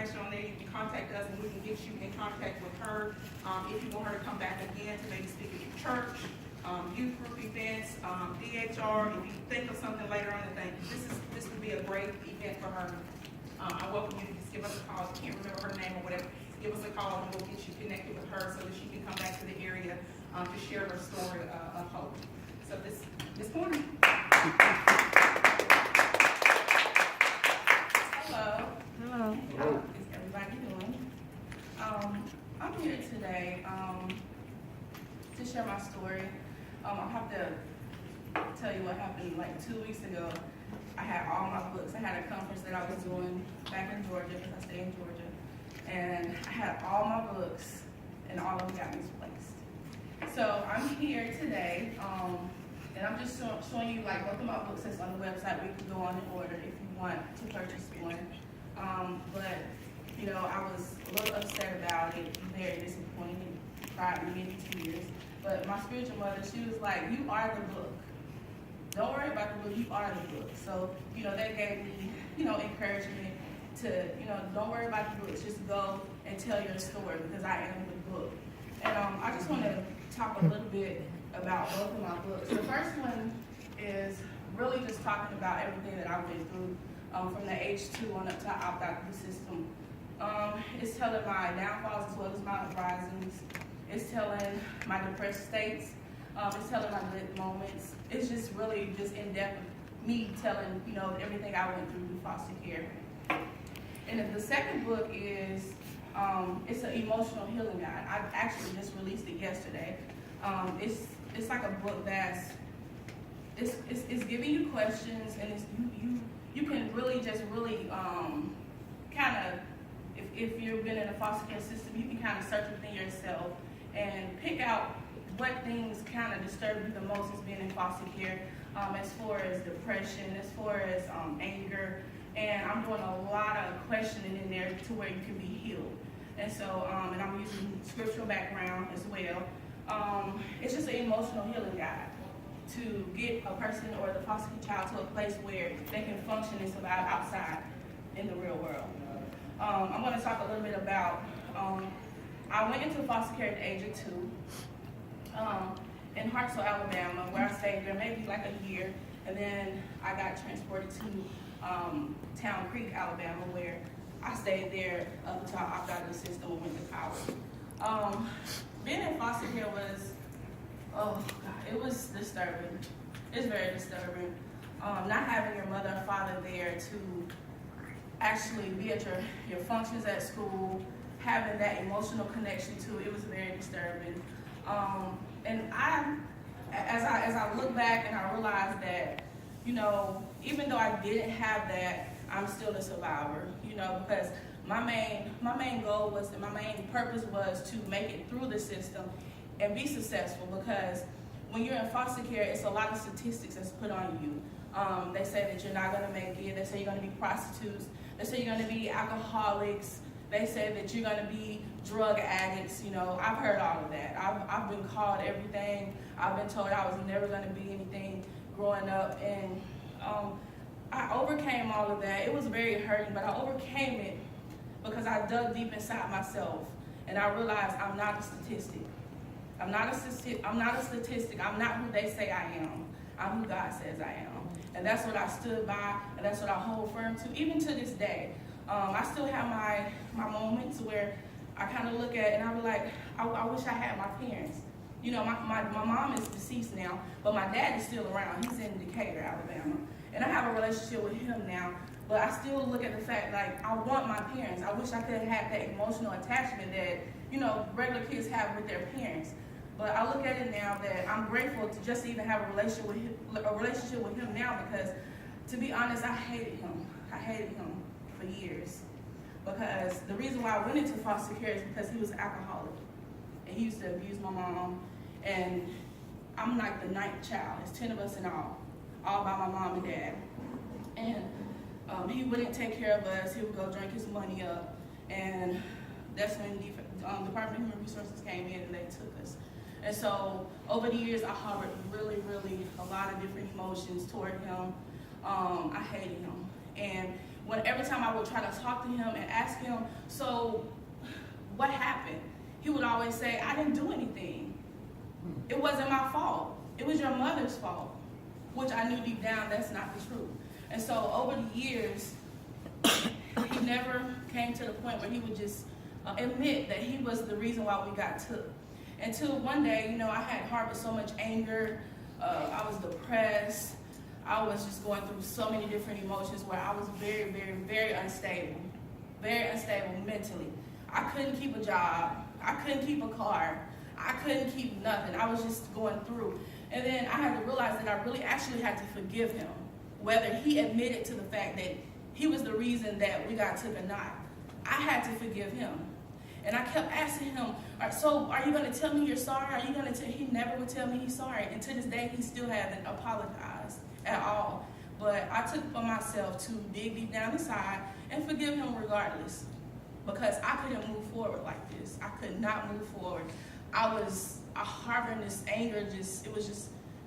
information on there. You can contact us and we can get you in contact with her. If you want her to come back again to maybe speak at your church, youth group events, DHR, if you think of something later on and think, this would be a great event for her, I welcome you to just give us a call. If you can't remember her name or whatever, give us a call and we'll get you connected with her so that she can come back to the area to share her story of hope. So this morning. Hello. Hello. How is everybody doing? I'm here today to share my story. I have to tell you what happened like 2 weeks ago. I had all my books. I had a conference that I was doing back in Georgia because I stay in Georgia. And I had all my books and all of them got misplaced. So I'm here today and I'm just showing you like both of my books that's on the website. We can go on in order if you want to purchase one. But you know, I was a little upset about it, very disappointed, cried many tears. But my spiritual mother, she was like, you are the book. Don't worry about the book, you are the book. So, you know, that gave me, you know, encouragement to, you know, don't worry about the books, just go and tell your story because I am the book. And I just want to talk a little bit about both of my books. The first one is really just talking about everything that I went through from the age 2 on up to I opt out of the system. It's telling my downfalls as well as my uprisings. It's telling my depressed states. It's telling my good moments. It's just really just in depth me telling, you know, everything I went through with foster care. And then the second book is it's an emotional healing guide. I actually just released it yesterday. It's like a book that's it's giving you questions, and it's you can really just really kind of if you've been in a foster care system, you can kind of search within yourself and pick out what things kind of disturb you the most as being in foster care, as far as depression, as far as anger, and I'm doing a lot of questioning in there to where you can be healed. And so, and I'm using scriptural background as well. It's just an emotional healing guide to get a person or the foster child to a place where they can function and survive outside in the real world. I'm going to talk a little bit about, I went into foster care at the age of 2 in Hartsville, Alabama, where I stayed there maybe like a year, and then I got transported to Town Creek, Alabama, where I stayed there until I opted out of the system and went to college. Being in foster care was, oh God, it was disturbing. It's very disturbing. Not having your mother and father there to actually be at your functions at school, having that emotional connection to it was very disturbing. And as I look back and I realized that, you know, even though I didn't have that, I'm still a survivor, you know, because my main goal was, and my main purpose was to make it through the system and be successful, because when you're in foster care, it's a lot of statistics that's put on you. They say that you're not going to make it. They say you're going to be prostitutes. They say you're going to be alcoholics. They say that you're going to be drug addicts. You know, I've heard all of that. I've been called everything. I've been told I was never going to be anything growing up. And I overcame all of that. It was very hurting, but I overcame it because I dug deep inside myself. And I realized I'm not a statistic. I'm not a statistic. I'm not who they say I am. I'm who God says I am. And that's what I stood by, and that's what I hold firm to, even to this day. I still have my moments where I kind of look at it and I be like, I wish I had my parents. You know, my mom is deceased now, but my dad is still around. He's in Decatur, Alabama. And I have a relationship with him now, but I still look at the fact, like, I want my parents. I wish I could have that emotional attachment that, you know, regular kids have with their parents. But I look at it now that I'm grateful to just even have a relationship with him now, because, to be honest, I hated him. I hated him for years. Because the reason why I went into foster care is because he was an alcoholic. And he used to abuse my mom. And I'm like the 9th child. There's 10 of us in all by my mom and dad. And he wouldn't take care of us. He would go drink his money up. And that's when the Department of Human Resources came in and they took us. And so over the years, I harbored really, really a lot of different emotions toward him. I hated him. And every time I would try to talk to him and ask him, so what happened? He would always say, I didn't do anything. It wasn't my fault. It was your mother's fault, which I knew deep down that's not the truth. And so over the years, he never came to the point where he would just admit that he was the reason why we got took. Until one day, you know, I had harbored so much anger. I was depressed. I was just going through so many different emotions where I was very, very, very unstable mentally. I couldn't keep a job. I couldn't keep a car. I couldn't keep nothing. I was just going through. And then I had to realize that I really actually had to forgive him, whether he admitted to the fact that he was the reason that we got took or not. I had to forgive him. And I kept asking him, so are you going to tell me you're sorry? Are you going to tell? He never would tell me he's sorry. And to this day, he still hasn't apologized at all. But I took it for myself to dig deep down inside and forgive him regardless. Because I couldn't move forward like this. I could not move forward. I harboring this anger,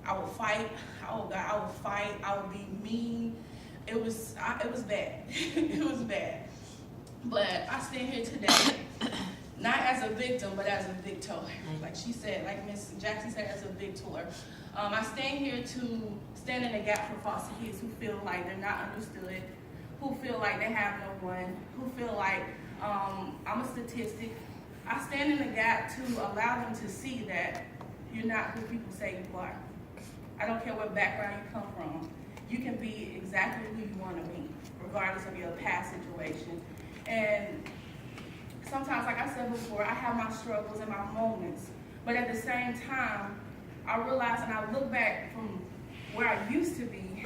I would fight. Oh God, I would fight. I would be mean. It was bad. It was bad. But I stand here today, not as a victim, but as a victor. Like she said, like Miss Jackson said, as a victor. I stand here to stand in the gap for foster kids who feel like they're not understood, who feel like they have no one, who feel like I'm a statistic. I stand in the gap to allow them to see that you're not who people say you are. I don't care what background you come from. You can be exactly who you want to be, regardless of your past situation. And sometimes, like I said before, I have my struggles and my moments. But at the same time, I realize and I look back from where I used to be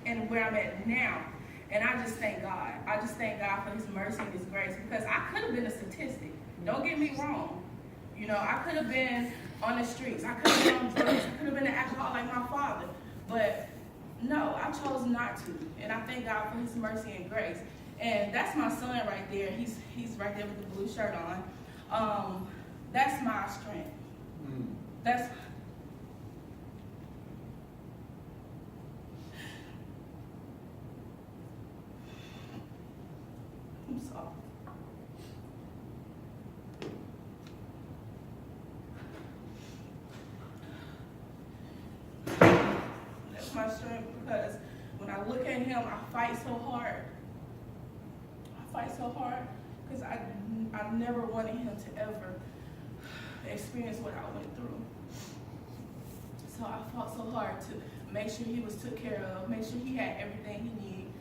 and where I'm at now. And I just thank God. I just thank God for his mercy and his grace, because I could have been a statistic. Don't get me wrong. You know, I could have been on the streets. I could have been on drugs. I could have been an alcoholic like my father. But no, I chose not to. And I thank God for his mercy and grace. And that's my son right there. He's right there with the blue shirt on. That's my strength. That's... I'm sorry. That's my strength, because when I look at him, I fight so hard. Because I never wanted him to ever experience what I went through. So I fought so hard to make sure he was took care of, make sure he had everything he needed.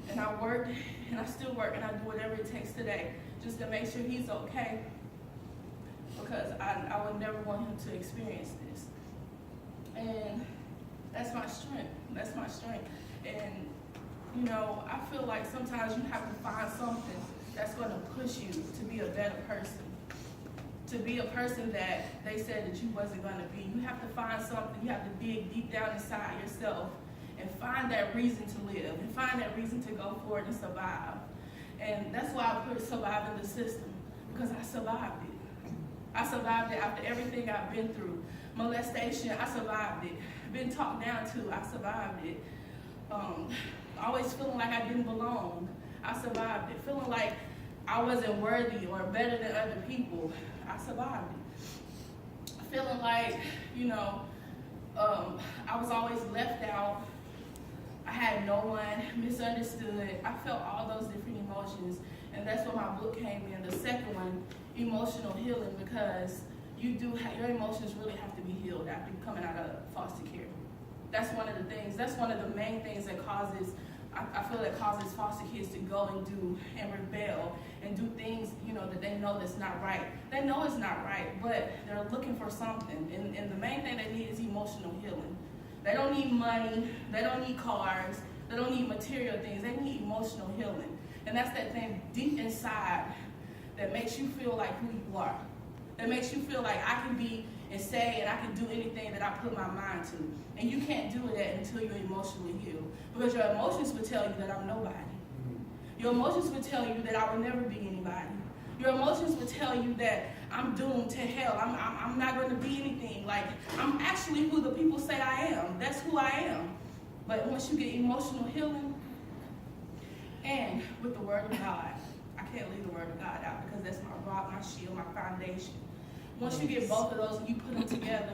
And I worked, and I still work, and I do whatever it takes today just to make sure he's okay. Because I would never want him to experience this. And that's my strength. That's my strength. And, you know, I feel like sometimes you have to find something that's going to push you to be a better person. To be a person that they said that you wasn't going to be. You have to find something. You have to dig deep down inside yourself and find that reason to live, and find that reason to go forward and survive. And that's why I put survive in the system, because I survived it. I survived it after everything I've been through. Molestation, I survived it. Been talked down to, I survived it. Always feeling like I didn't belong, I survived it. Feeling like I wasn't worthy or better than other people, I survived it. Feeling like, you know, I was always left out. I had no one, misunderstood. I felt all those different emotions, and that's where my book came in. The second one, emotional healing, because your emotions really have to be healed after coming out of foster care. That's one of the things. That's one of the main things that causes. I feel that causes foster kids to go and do and rebel and do things, you know, that they know that's not right. They know it's not right, but they're looking for something. And the main thing they need is emotional healing. They don't need money. They don't need cars. They don't need material things. They need emotional healing. And that's that thing deep inside that makes you feel like who you are. That makes you feel like I can be and say and I can do anything that I put my mind to. And you can't do that until you're emotionally healed. Because your emotions will tell you that I'm nobody. Your emotions will tell you that I will never be anybody. Your emotions will tell you that I'm doomed to hell. I'm not going to be anything. Like, I'm actually who the people say I am. That's who I am. But once you get emotional healing And with the Word of God, I can't leave the Word of God out because that's my rock, my shield, my foundation. Once you get both of those and you put them together,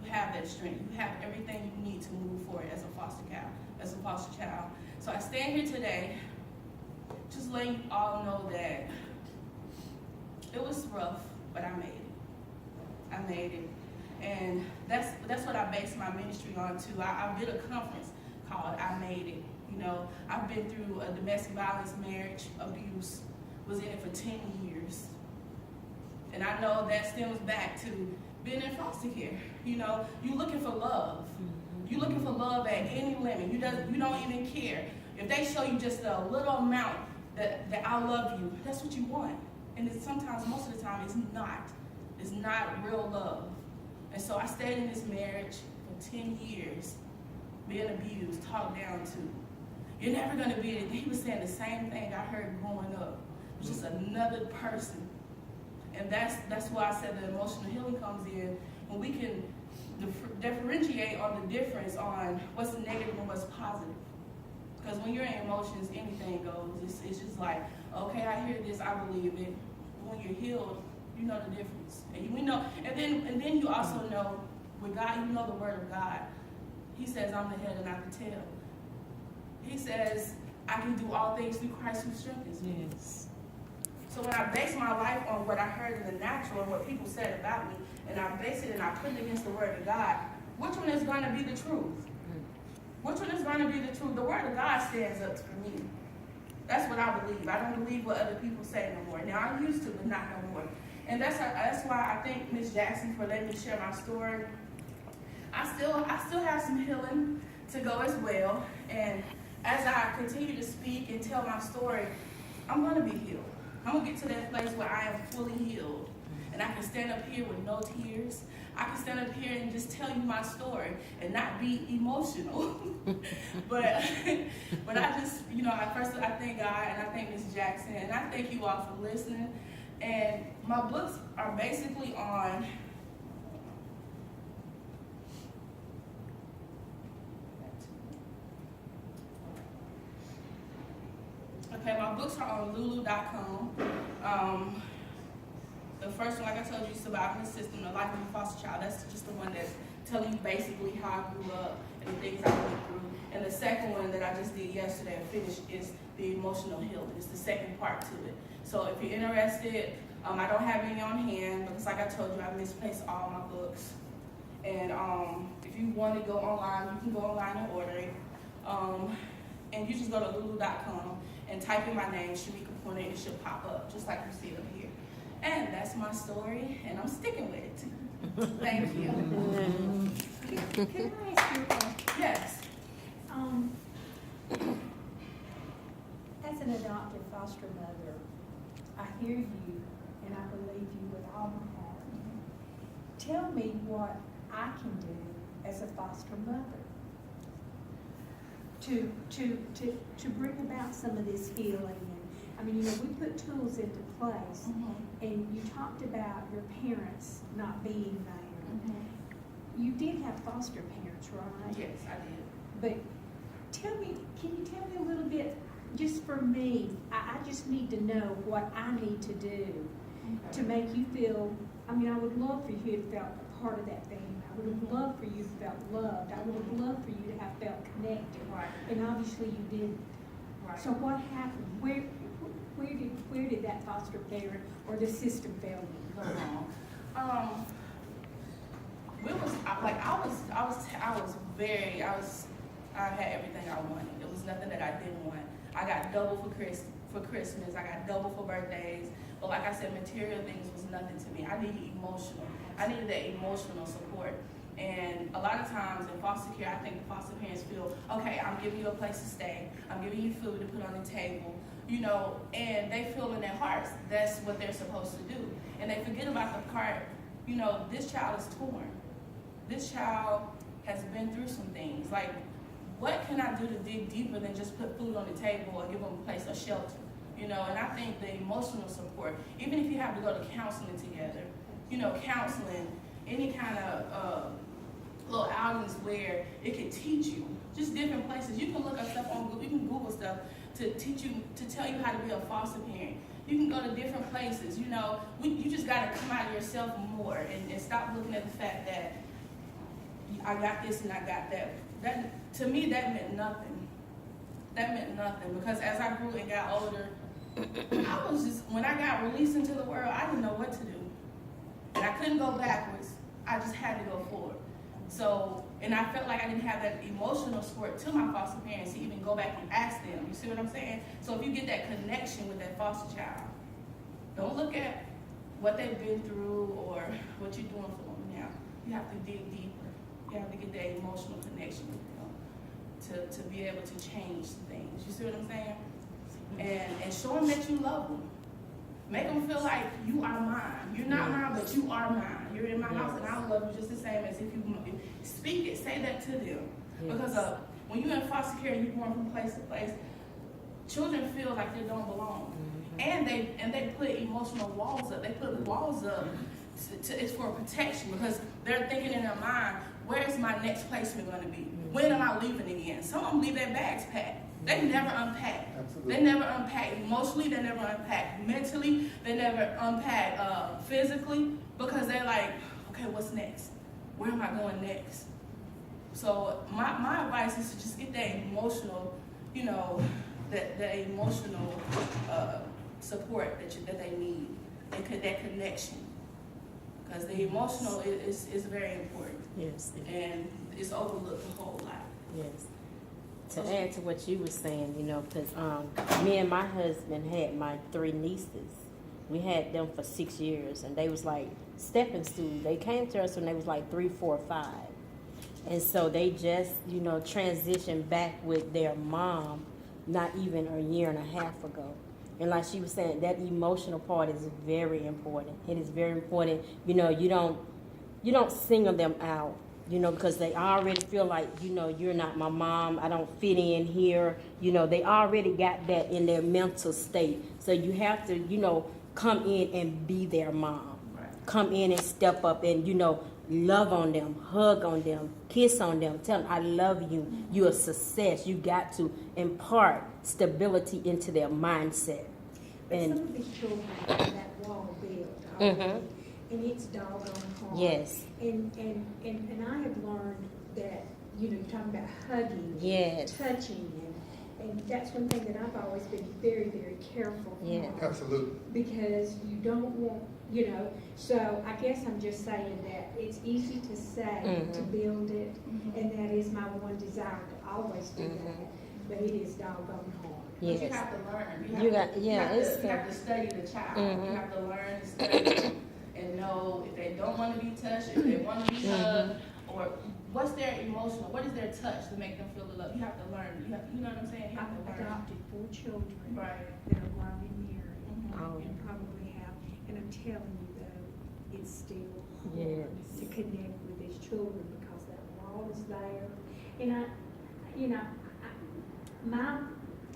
you have that strength. You have everything you need to move forward as a foster child. So I stand here today just letting you all know that it was rough, but I made it. I made it. And that's what I base my ministry on too. I did a conference called I Made It. You know, I've been through a domestic violence, marriage, abuse, was in it for 10 years. And I know that stems back to being in foster care. You know, you're looking for love. You're looking for love at any limit. You don't even care. If they show you just a little amount that I love you, that's what you want. And it's sometimes, most of the time, it's not. It's not real love. And so I stayed in this marriage for 10 years, being abused, talked down to. You're never going to be it. He was saying the same thing I heard growing up. It was just another person. And that's why I said the emotional healing comes in, when we can differentiate on the difference on what's negative and what's positive. Because when you're in emotions, anything goes. It's just like, okay, I hear this, I believe it. When you're healed, you know the difference. And we know, and then you also know, with God, you know the Word of God. He says, I'm the head and not the tail. He says, I can do all things through Christ who strengthens me. Yes. So when I base my life on what I heard in the natural and what people said about me, and I base it and I put it against the Word of God, which one is going to be the truth? Which one is going to be the truth? The Word of God stands up for me. That's what I believe. I don't believe what other people say no more. Now, I used to, but not no more. And that's why I thank Miss Jackson for letting me share my story. I still have some healing to go as well. And as I continue to speak and tell my story, I'm going to be healed. I'm going to get to that place where I am fully healed. And I can stand up here with no tears. I can stand up here and just tell you my story and not be emotional. but I just, I thank God and I thank Miss Jackson and I thank you all for listening. And my books are basically on my books are on lulu.com. The first one, like I told you, Surviving the System, The Life of a Foster Child. That's just the one that's telling you basically how I grew up and the things I went through. And the second one that I just did yesterday and finished is the emotional healing. It's the second part to it. So if you're interested, I don't have any on hand because, like I told you, I misplaced all my books. And if you want to go online, you can go online and order it. And you just go to lulu.com and type in my name, Sharika Pointer, and it should pop up, just like you see it up here. And that's my story, and I'm sticking with it. Thank you. Can I ask you a question? Yes. As an adopted foster mother, I hear you, and I believe you with all my heart. Tell me what I can do as a foster mother to bring about some of this healing. And we put tools into place, and you talked about your parents not being there. You did have foster parents, right? Yes, I did. But can you tell me a little bit, just for me, I just need to know what I need to do to make you feel, I would love for you to feel a part of that family. I would have loved for you to felt loved. I would have loved for you to have felt connected. Right. And obviously you didn't. Right. So what happened? Where did that foster parent or the system fail you? Go wrong. I had everything I wanted. There was nothing that I didn't want. I got double for Christmas. I got double for birthdays. But like I said, material things was nothing to me. I needed emotional. I needed that emotional support. And a lot of times in foster care, I think the foster parents feel, okay, I'm giving you a place to stay. I'm giving you food to put on the table. And they feel in their hearts that's what they're supposed to do. And they forget about the part, this child is torn. This child has been through some things. Like, what can I do to dig deeper than just put food on the table or give them a place, a shelter? And I think the emotional support, even if you have to go to counseling together, counseling, any kind of little outings where it can teach you, just different places. You can look up stuff on Google, you can Google stuff to teach you, to tell you how to be a foster parent. You can go to different places, you know. You just gotta come out of yourself more and stop looking at the fact that I got this and I got that. That, to me, that meant nothing. That meant nothing, because as I grew and got older, I was just, when I got released into the world, I didn't know what to do. And I couldn't go backwards. I just had to go forward. So, and I felt like I didn't have that emotional support to my foster parents to even go back and ask them. You see what I'm saying? So if you get that connection with that foster child, don't look at what they've been through or what you're doing for them now. You have to dig deeper. You have to get that emotional connection with them to be able to change things. You see what I'm saying? And show them that you love them. Make them feel like you are mine. You're not mine, but you are mine. You're in my house, and I love you just the same as if you speak it. Say that to them. Yes. Because when you're in foster care and you're going from place to place, children feel like they don't belong, and they put emotional walls up. They put walls up. It's for protection, because they're thinking in their mind, where's my next placement going to be? When am I leaving again? Some of them leave their bags packed. They never unpack. Absolutely. They never unpack emotionally. They never unpack mentally. They never unpack physically, because they're like, okay, what's next? Where am I going next? So my advice is to just get that emotional, you know, that emotional support that they need, that connection, because the emotional is very important. Yes. And it's overlooked a whole lot. Yes. To add to what you were saying, you know, because me and my husband had my 3 nieces. We had them for 6 years, and they was like stepping stools. They came to us when they was like 3, 4, 5. And so they just, you know, transitioned back with their mom not even a year and a half ago. And like she was saying, that emotional part is very important. It is very important. You know, you don't single them out, you know, because they already feel like, you know, you're not my mom, I don't fit in here. You know, they already got that in their mental state. So you have to, you know, come in and be their mom. Right. Come in and step up and, you know, love on them, hug on them, kiss on them, tell them I love you, you're a success. You got to impart stability into their mindset. But and some of these children have that wall built already, and it's doggone hard. Yes. And I have learned that, you know, you're talking about hugging, yes, touching, and that's one thing that I've always been very, very careful for. Yeah. Absolutely. Because you don't want, you know, so I guess I'm just saying that it's easy to say, to build it, and that is my one desire to always do that, but it is doggone hard. Yes. But you have to learn. You have to study the child. You have to learn to study and know if they don't want to be touched, if they want to be hugged, or what's their emotional, what is their touch to make them feel the love. You have to learn. You know what I'm saying? You have to learn. I've adopted 4 children right. that are grown and married, and probably have, and I'm telling you though, it's still hard to connect with these children because that wall is there. And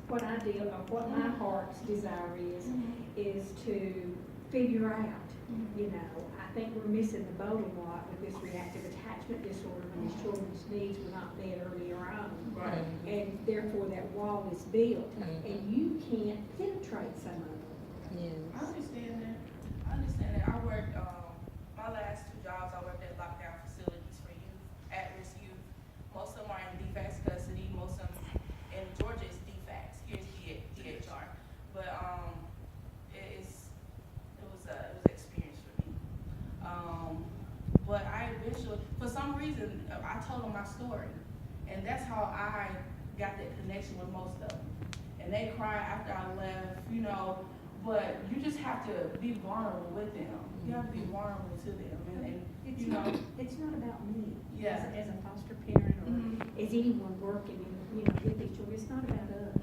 what I do, or what my heart's desire is to figure out, you know, I think we're missing the boat a lot with this reactive attachment disorder when these children's needs were not met earlier on. Right. And therefore that wall is built, and you can't penetrate some of them. Yes. I understand that. I worked, my last 2 jobs, I worked at lockdown facilities for youth, at-risk youth. Most of them are in defense custody, most of them in Georgia is DFACS, here's DHR. But it was an experience for me. But I eventually, for some reason, I told them my story, and that's how I got that connection with most of them. And they cried after I left, you know. But you just have to be vulnerable with them. You have to be vulnerable to them, and it's you know, it's not about me yeah. as a foster parent or as anyone working in, you know, with these children. It's not about us.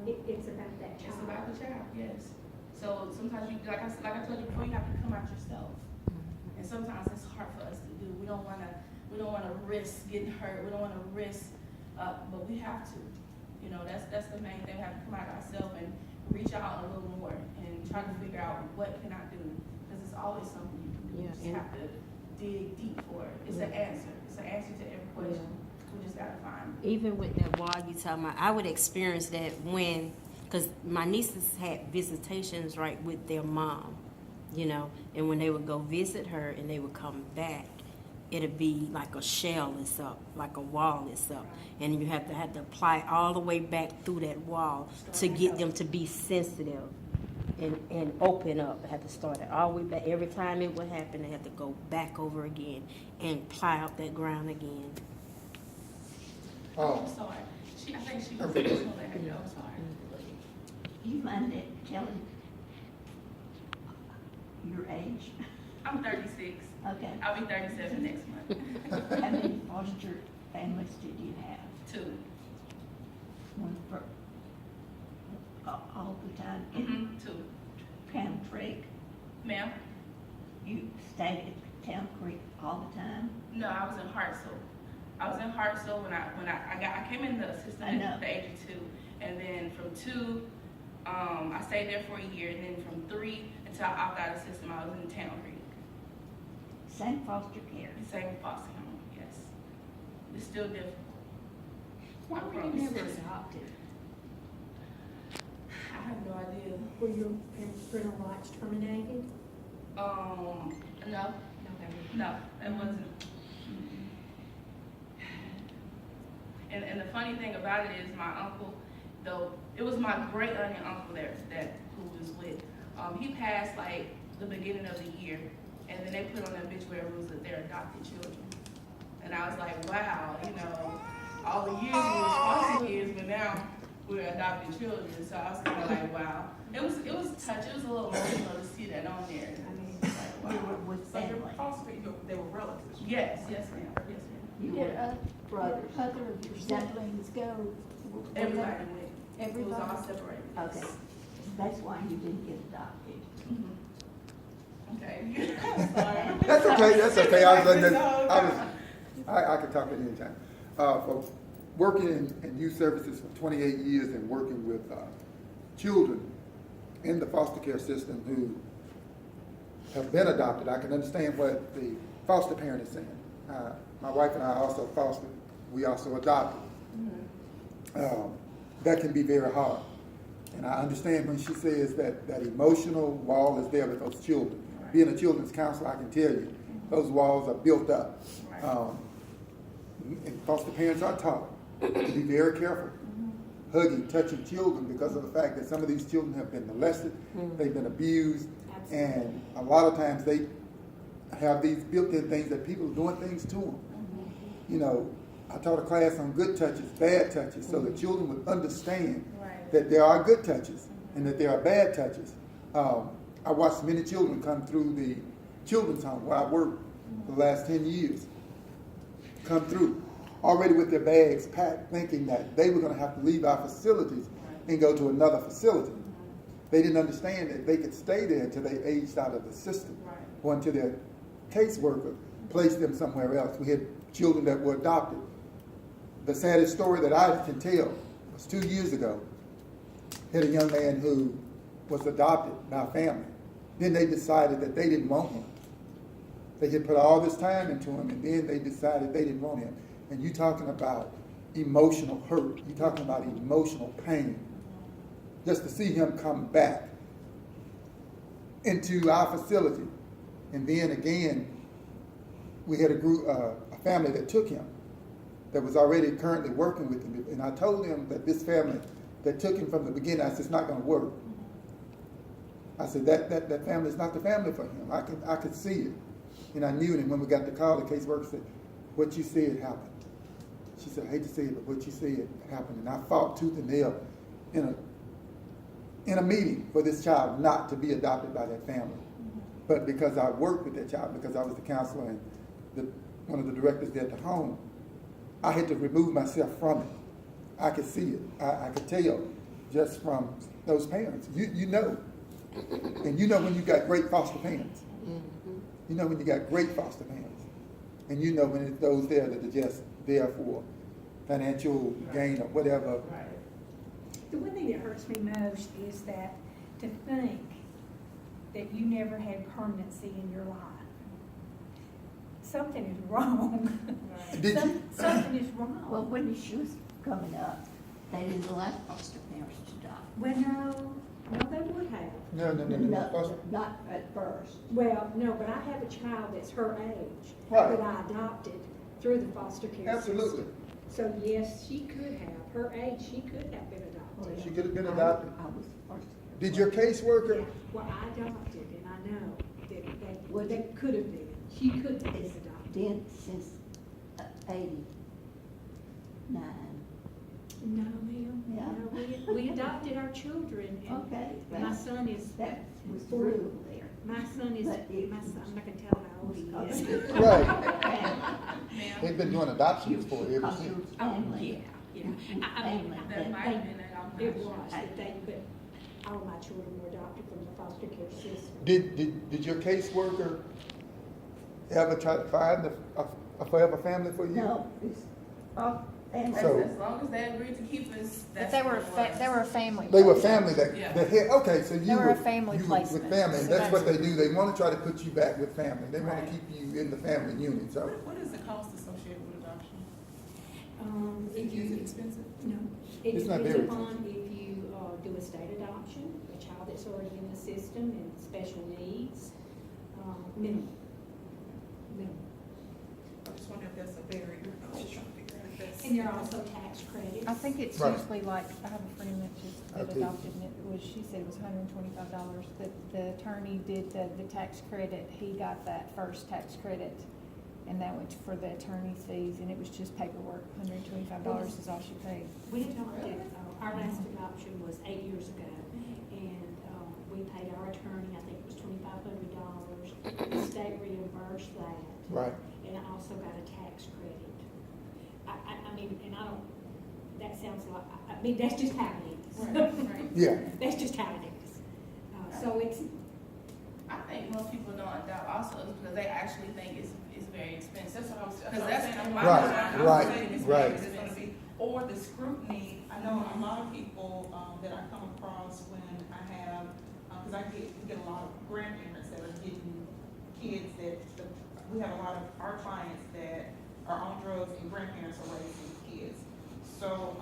It's about that child. It's about the child, yes. So sometimes you, like I told you before, you have to come out yourself, and sometimes it's hard for us to do. We don't want to risk getting hurt. We don't want to risk, but we have to. You know, that's the main thing. We have to come out ourselves and reach out a little more and try to figure out what can I do, because it's always something you can do. You just have to dig deep for it. It's an answer. It's an answer to every question. We just gotta find it. Even with that wall you talking about, I would experience that when, because my nieces had visitations right with their mom, you know, and when they would go visit her and they would come back, it'd be like a shell is up, like a wall is up, and you have to apply all the way back through that wall to get them to be sensitive and open up. I had to start it all the way back. Every time it would happen, they had to go back over again and ply out that ground again. I'm sorry. I think she was emotional at her. I'm sorry. Do you mind telling your age? I'm 36. Okay. I'll be 37 next month. How many foster families did you have? 2. One for all the time? Mm-hmm. 2. Town Creek? Ma'am? You stayed at Town Creek all the time? No, I was in Hartselle. I was in Hartselle when I came in the assistant at the age of 2, and then from 2, I stayed there for a year, and then from 3 until I opted out of the system, I was in Town Creek. Same foster care? Same foster home, yes. It's still difficult. Why were you never adopted? I have no idea. Were your parental rights terminated? No, it wasn't. And the funny thing about it is my uncle, though, it was my great aunt and uncle that who was with. He passed like the beginning of the year, and then they put on the obituary rules that they're adopted children. And I was like, wow, you know, all the years we were foster kids, but now we're adopted children. So I was kind of like, wow. It was touching. It was a little emotional to see that on there. I mean, it's like, You wow. were with So your family? foster, they were relatives? Yes, yes, ma'am. Yes, ma'am. You Did were brothers? other of your siblings go? Everybody went. It was all Everybody? separated. Okay. That's why you didn't get adopted. Mhm. Okay. Sorry. That's okay, that's okay. I was letting No, that, I could talk at any time. For working in youth services for 28 years and working with children in the foster care system who have been adopted, I can understand what the foster parent is saying. My wife and I also fostered, we also adopted. That can be very hard. And I understand when she says that emotional wall is there with those children. Right. Being a children's counselor, I can tell you, those walls are built up. Right. And foster parents are taught to be very careful, hugging, touching children because of the fact that some of these children have been molested, they've been abused, and a lot of times they have these built-in things that people are doing things to them. You know, I taught a class on good touches, bad touches, so that children would understand Right. that there are good touches and that there are bad touches. I watched many children come through the children's home where I worked for the last 10 years, come through already with their bags packed, thinking that they were going to have to leave our facilities and go to another facility. They didn't understand that they could stay there until they aged out of the system, Right. or until their caseworker placed them somewhere else. We had children that were adopted. The saddest story that I can tell was 2 years ago. Had a young man who was adopted by a family. Then they decided that they didn't want him. They had put all this time into him, and then they decided they didn't want him. And you talking about emotional hurt. You talking about emotional pain. Just to see him come back into our facility. And then again, we had a family that took him, that was already currently working with him. And I told him that this family that took him from the beginning, I said, it's not going to work. I said, that family is not the family for him. I could see it. And I knew it. And when we got the call, the caseworker said, what you said happened. She said, I hate to say it, but what you said happened. And I fought tooth and nail in a meeting for this child not to be adopted by that family. But because I worked with that child, because I was the counselor and one of the directors there at the home, I had to remove myself from it. I could see it. I could tell just from those parents. You know. And you know when you got great foster parents. You know when you got great foster parents. And you know when it's those there that are just there for financial gain or whatever. Right. The one thing that hurts me most is that to think that you never had permanency in your life. something is wrong. Did you, Something is Well, wrong. when the shoes coming up, they didn't allow foster parents to adopt. Well, no, they would have. no. Foster- Not at first. Well, no, but I have a child that's her age. Right. That I adopted through the foster care system. Absolutely. So yes, she could have, her age, she could have been adopted. She could have been adopted. I was first. Did your caseworker, Yeah, well, I adopted, and I know that Would they you- could have been, she could have been It's adopted. been since 89. No, ma'am, Yeah. no, we adopted our children, and Okay. my son is, That was the rule there. my son is, But it- my son, I'm not gonna tell how old he is. right, Ma'am, they've been doing adoptions for ever Because your since. family. Yeah, I mean, that might have been it, I'm not it sure. was, but all my children were adopted from the foster care system. Did your caseworker ever try to find a forever family for you? No, it's, and So- As long as they agreed to keep us, But that's they what were, it was. they were a family. They were placement. family that Yeah. had, okay, so you They were were, a family you were with placement. family, and So that's what that's- they do, they wanna try to put you back with family, they wanna Right. keep you in the family unit, so. What is the cost associated with adoption? If Is it you, expensive? no, it It's not depends very upon if you, do a state adoption, a child that's already in the system and special needs, minimum. I just wonder if that's a barrier. I was just trying to figure out if that's. And there are also tax credits. I think it's Right. usually like, I have a friend that just, that I do. adopted, and it was, she said it was $125. The attorney did the tax credit, he got that first tax credit, and that went for the attorney's fees, and it was just paperwork, $125 is all she paid. We adopted, our last adoption was 8 years ago, and, we paid our attorney, I think it was $2,500. The state reimbursed that. Right. And I also got a tax credit. I mean, and I don't, that sounds like, I mean, that's just how it is. Right. Yeah, That's just how it is. So it's, I think most people don't adopt also is because they actually think it's very expensive. That's what I was. Because that's saying. my Right, mind. I'm right, saying it's right. It's gonna be, or the scrutiny, I know a lot of people, that I come across when I have, cause we get a lot of grandparents that are getting kids we have a lot of our clients that are on drugs and grandparents are raising kids. So,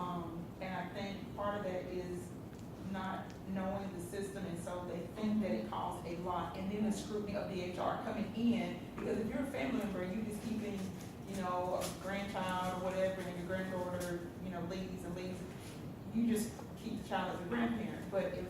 and I think part of that is not knowing the system, and so they think that it costs a lot, and then the scrutiny of the HR coming in, because if you're a family member, you just keeping, a grandchild or whatever, and your granddaughter, leaves, you just keep the child as a grandparent. But if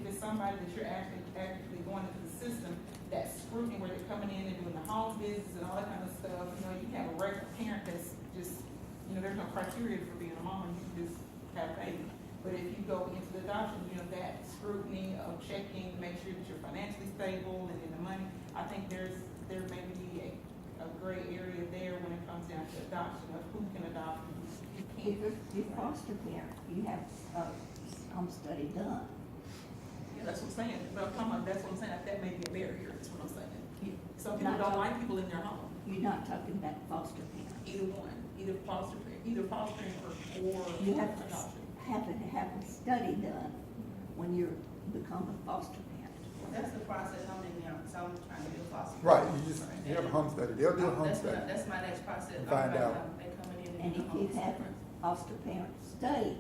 it's somebody that you're actively going into the system, that scrutiny where they're coming in and doing the home visits and all that kind of stuff, you have a regular parent that's just, there's no criteria for being a mom, you can just have a baby. But if you go into the adoption, that scrutiny of checking to make sure that you're financially stable and in the money, I think there may be a gray area there when it comes down to adoption of who can adopt and who if can't. you're foster parent, you have some study done. Yeah, that's what I'm saying, but that's what I'm saying, that may be a barrier, that's what I'm saying. Some people Not don't talking- like people in their home, You're not talking about foster parents. either one, either fostering or You have to adoption. have a study done when you become a foster parent. That's the process I'm in now, because I'm trying to do a foster. right, you have a home study, they'll do a home study. That's my next process. Find I'm out. They coming in And and if doing you a have home a foster parent study,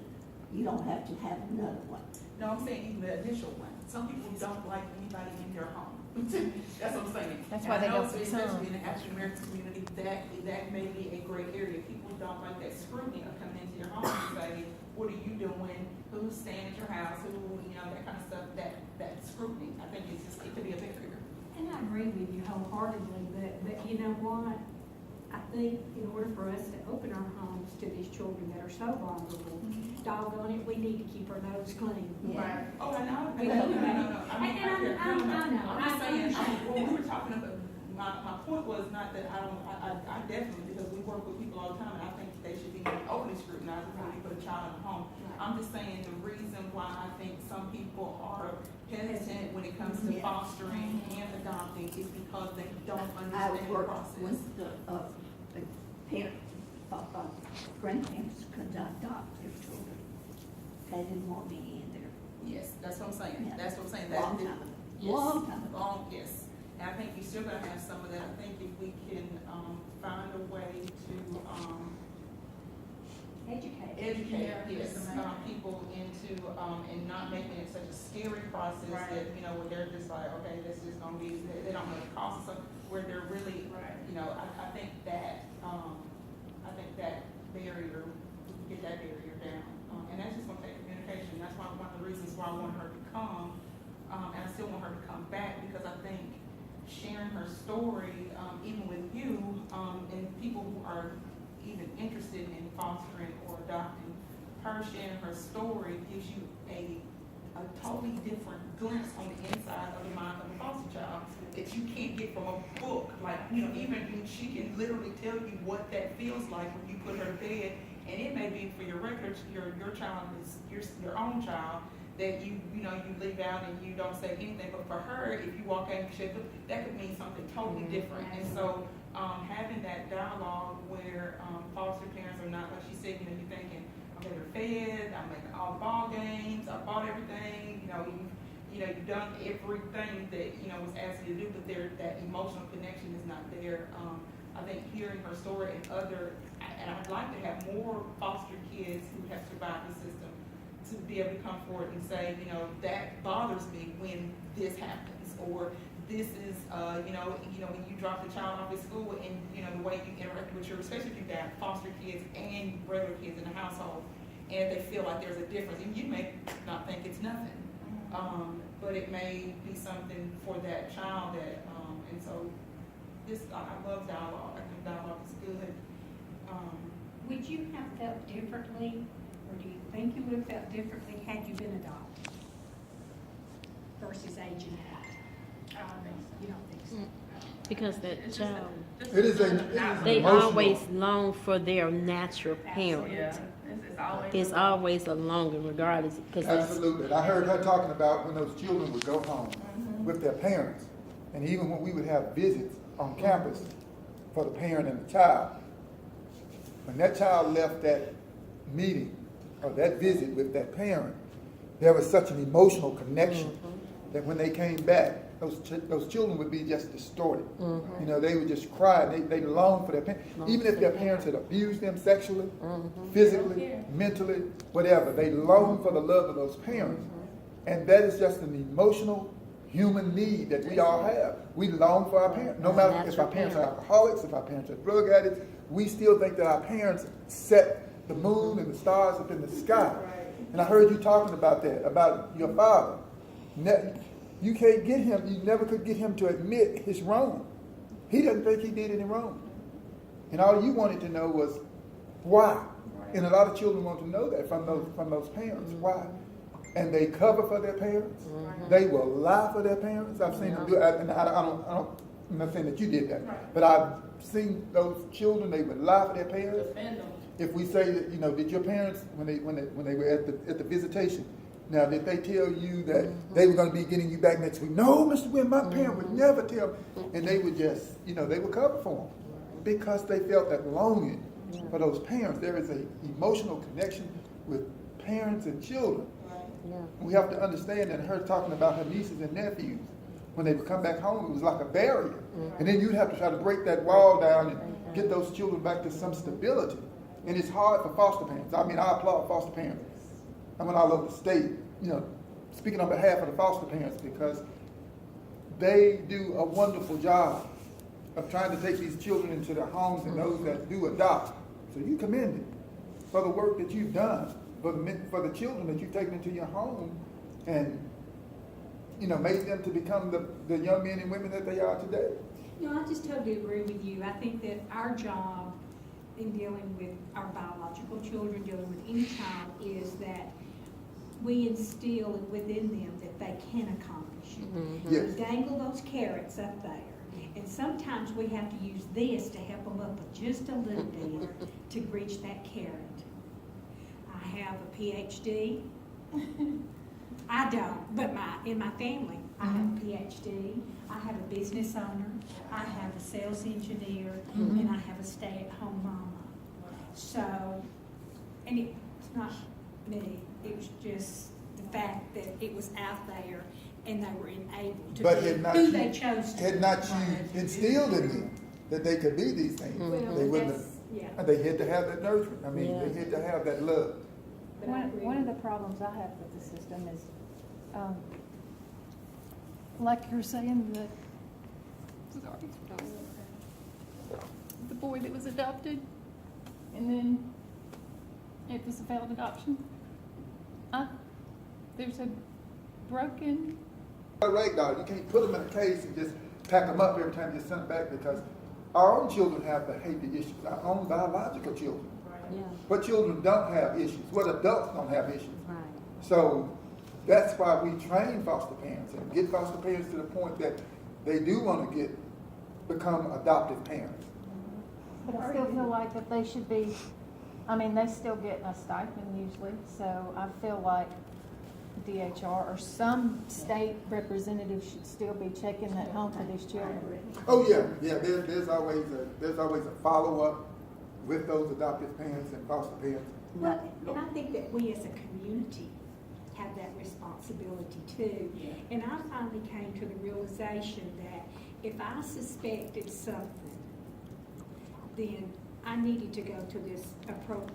you don't have to have another one. No, I'm saying even the initial one. Some people don't like anybody in their home. That's what I'm saying. That's And why I they know, don't especially in the become. African American community, that may be a gray area. People don't like that scrutiny of coming into your home and say, what are you doing? Who's staying at your house? Who, that kind of stuff, that scrutiny. I think it could be a barrier. and I agree with you wholeheartedly, but you know what? I think in order for us to open our homes to these children that are so vulnerable, doggone it, we need to keep our nose clean. Yeah. Right. Oh, I know. We No. need to- I mean, I know. I'm just saying, I when we were talking about, my point was not that I definitely, because we work with people all the time, and I think they should be openly scrutinized before you put a child in a home. I'm just saying the reason why I think some people are hesitant when it comes to Yeah. fostering and adopting is because they don't I understand the worked process. with the parent, grandparents could not adopt their children. They didn't want me in there. Yes, that's what I'm saying. Yeah. That's what I'm saying. Long time ago. Long time ago. Yes. And I think you're still gonna have some of that. I think if we can, find a way to, educate, yes, people into, and not making it such a scary process Right. that, you know, where they're just like, okay, this is gonna be, they don't know the cost of something, where they're really, Right. you know, I think that barrier, get that barrier down. And that's just gonna take communication. That's why, one of the reasons why I want her to come, and I still want her to come back, because I think sharing her story, even with you, and people who are even interested in fostering or adopting, her sharing her story gives you a totally different glimpse on the inside of the mind of a foster child that you can't get from a book. Like, you know, even she can literally tell you what that feels like when you put her to bed, and it may be for your records, your child is your own child, that you leave out and you don't say anything, but for her, if you walk out and that could mean something totally different. And so having that dialogue where foster parents are not, like she said, you know, you're thinking, okay, they're fed, I'm making all the ball games, I bought everything, you've done everything that, was asked you to do, but that emotional connection is not there. I think hearing her story and I'd like to have more foster kids who have survived the system to be able to come forward and say, that bothers me when this happens, or this is, when you drop the child off at school and, the way you interact with especially if you've got foster kids and regular kids in the household, and they feel like there's a difference, and you may not think it's nothing, but it may be something for that child that, and so I love dialogue. I think dialogue is good. Would you have felt differently, or do you think you would have felt differently had you been adopted versus aging out? I don't think so. You don't think so? Because that It's just child, It is an they emotional- always long for their natural parent. Yeah, it's always. It's always a longer, regardless, because it's, Absolutely. And I heard her talking about when those children would go home with their parents, and even when we would have visits on campus for the parent and the child, when that child left that meeting or that visit with that parent, there was such an emotional connection that when they came back, those children would be just distorted. They would just cry. They long for their parents. Even if their parents had abused them sexually, physically, mentally, whatever, they long for the love of those parents. And that is just an emotional human need that we all have. We long for our parents. No matter if our parents are alcoholics, if our parents are drug addicts, we still think that our parents set the moon and the stars up in the sky. And I heard you talking about that, about your father. You can't get him, you never could get him to admit his wrong. He doesn't think he did any wrong. And all you wanted to know was why. And a lot of children want to know that from those parents. Why? And they cover for their parents. They will lie for their parents. I've seen them do it, and I'm not saying that you did that, but I've seen those children, they would lie for their parents. Defend them. If we say that, did your parents, when they were at the visitation, now did they tell you that they were going to be getting you back next week? No, Mr. Wynn, my parent would never tell me. And they would just, they would cover for them because they felt that longing for those parents. There is an emotional connection with parents and children. We have to understand that her talking about her nieces and nephews, when they would come back home, it was like a barrier. And then you'd have to try to break that wall down and get those children back to some stability. And it's hard for foster parents. I mean, I applaud foster parents. I went all over the state, speaking on behalf of the foster parents, because they do a wonderful job of trying to take these children into their homes and those that do adopt. So you commend it for the work that you've done, for the children that you've taken into your home and, made them to become the young men and women that they are today. I just totally agree with you. I think that our job in dealing with our biological children, dealing with any child, is that we instill within them that they can accomplish. Yes. We dangle those carrots up there. And sometimes we have to use this to help them up just a little bit to reach that carrot. I have a PhD. I don't, but in my family, I have a PhD. I have a business owner. I have a sales engineer, and I have a stay-at-home mama. So, and it's not me. It was just the fact that it was out there and they were enabled to But be had not who you- they chose to. Had not you instilled in them that they could be these things, Well, they wouldn't have. that's, yeah. And they had to have that nurturing. I mean, Yeah. they had to have that love. But I agree. One of the problems I have with the system is, like you're saying, the boy that was adopted, and then it was a failed adoption. There's a broken, A rag doll, you can't put them in a case and just pack them up every time you send them back, because our own children have behavior issues, our own biological children. Yeah, But children don't have issues, what adults don't have issues. right. So that's why we train foster parents and get foster parents to the point that they do want to become adoptive parents. but I still feel like that they should be, I mean, they still get a stipend usually, so I feel like DHR or some state representative should still be checking that home for these children. Oh, yeah, there's always a follow-up with those adoptive parents and foster parents. Well, and I think that we as a community have that responsibility too. Yeah. And I finally came to the realization that if I suspected something, then I needed to go to this appropriate